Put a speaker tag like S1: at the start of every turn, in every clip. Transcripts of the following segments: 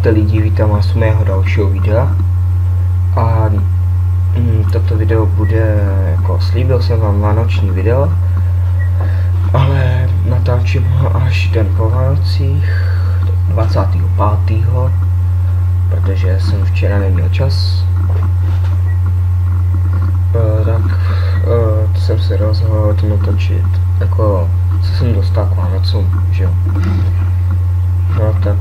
S1: Čaute lidi, vítám vás u mého dalšího videa. A toto video bude, jako slíbil jsem vám, vánoční video, ale natáčím ho až den po Vánocích, 25. protože jsem včera neměl čas. To jsem se rozhodl natočit, jako co jsem dostal k Vánocům, že jo. No tak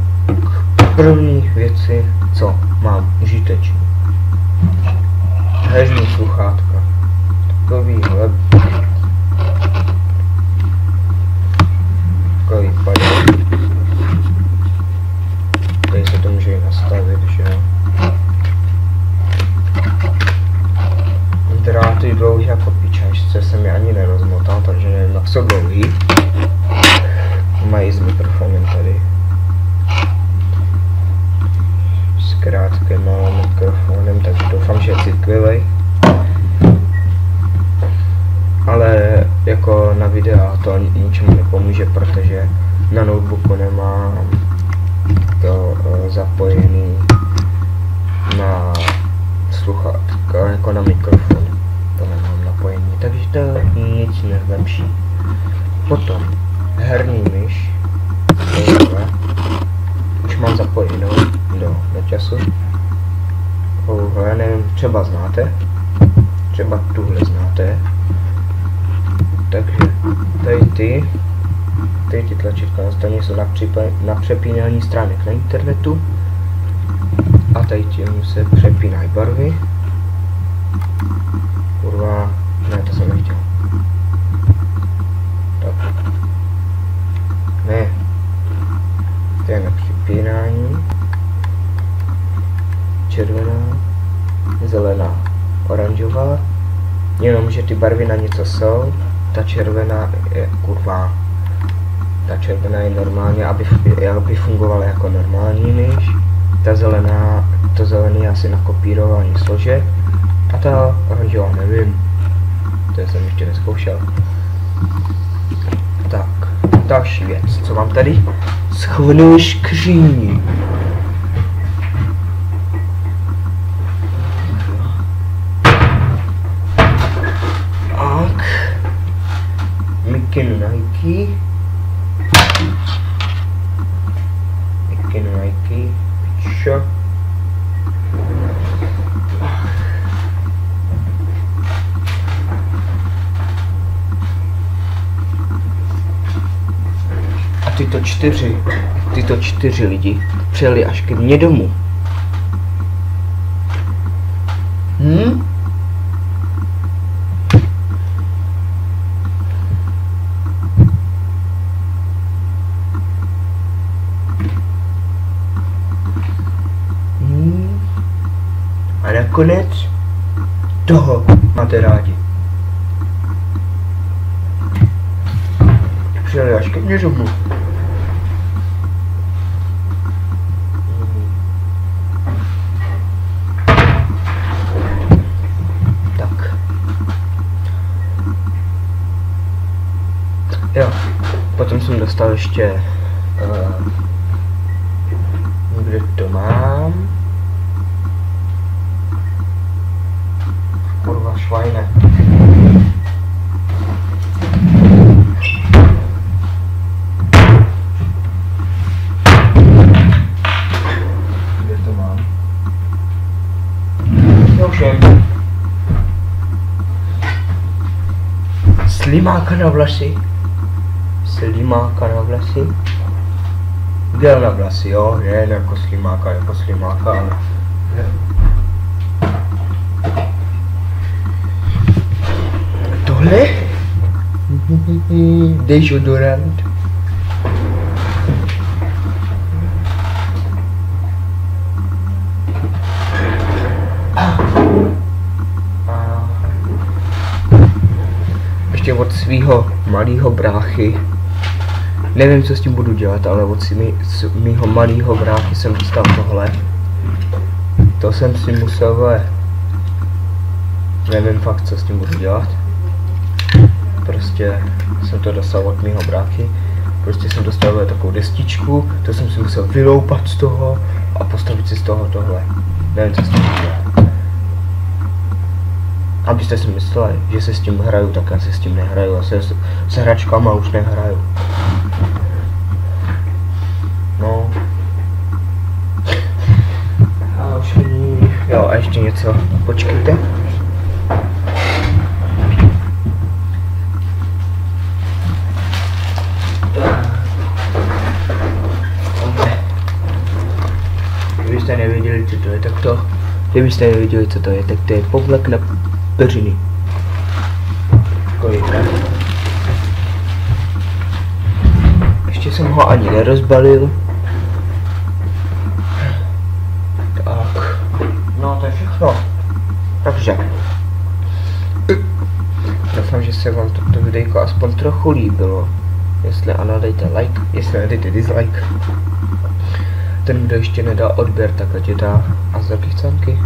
S1: první věci, co mám užitečný. Hežní sluchátka. Takovýhle. Takový padl. Tady se to může nastavit, že jo. Dráty dlouhý jako pičačce jsem je ani nerozmotal, takže nevím, jak jsou dlouhý. Mají s mikrofonem tady. S krátkým malým mikrofonem, takže doufám, že je citlivý. Ale jako na videa to ničemu nepomůže, protože na notebooku nemám to zapojený na sluchátka, jako na mikrofon. To nemám napojení, takže to nic nezlepší. Potom herní myš, už mám zapojenou do času. Touhle, nevím, třeba znáte, třeba tuhle znáte. Takže tady ty tlačítka na straně jsou na přepínání stránek na internetu. A tady tím se přepínají barvy. Kurva, ne, to jsem nechtěl. Tak. Ne. To je na přepínání. Červená, zelená, oranžová. Jenomže ty barvy na něco jsou. Ta červená je kurva. Ta červená je normálně, aby fungovala jako normální myš. Ta zelená, to zelený je asi na kopírování složek. A ta oranžová nevím. To jsem ještě nezkoušel. Tak, další věc, co mám tady? Schovanou skříň. Tak. Mikinu Nike. Čo? A tyto čtyři lidi přijeli až ke mně domů. A nakonec toho máte rádi. Přijeli až ke mně domů. Tak. Jo, potom jsem dostal ještě kde to mám? Kurva švajne. Kde to mám? Jo, všem. Slimáka na vlasy. Slimáka na vlasy. Gel na vlasy, jo, ne jako slimáka, ale... Tohle? Dezodorant. Ještě od svého malého bráchy. Nevím, co s tím budu dělat, ale od mýho malého bráchy jsem dostal tohle. To jsem si musel, nevím fakt, co s tím budu dělat. Prostě jsem to dostal od mýho bráchy. Prostě jsem dostal takovou destičku, to jsem si musel vyloupat z toho a postavit si z toho tohle. Nevím, co s tím dělat. Abyste si mysleli, že se s tím hraju, tak já se s tím nehraju. Já se s hračkama už nehraju. No. A už není... Jo, a ještě něco. Počkejte. Kdybyste nevěděli, co to je, tak to... Kdybyste nevěděli, co to je, tak to je povlek na peřiny. Kolik, ne? Ještě jsem ho ani nerozbalil. Tak. No to je všechno. Takže. Doufám, že se vám toto videjko aspoň trochu líbilo. Jestli ano, dejte like, jestli ne, dejte dislike. Ten, kdo ještě nedal odběr, tak ať je dá. A za pichcanky.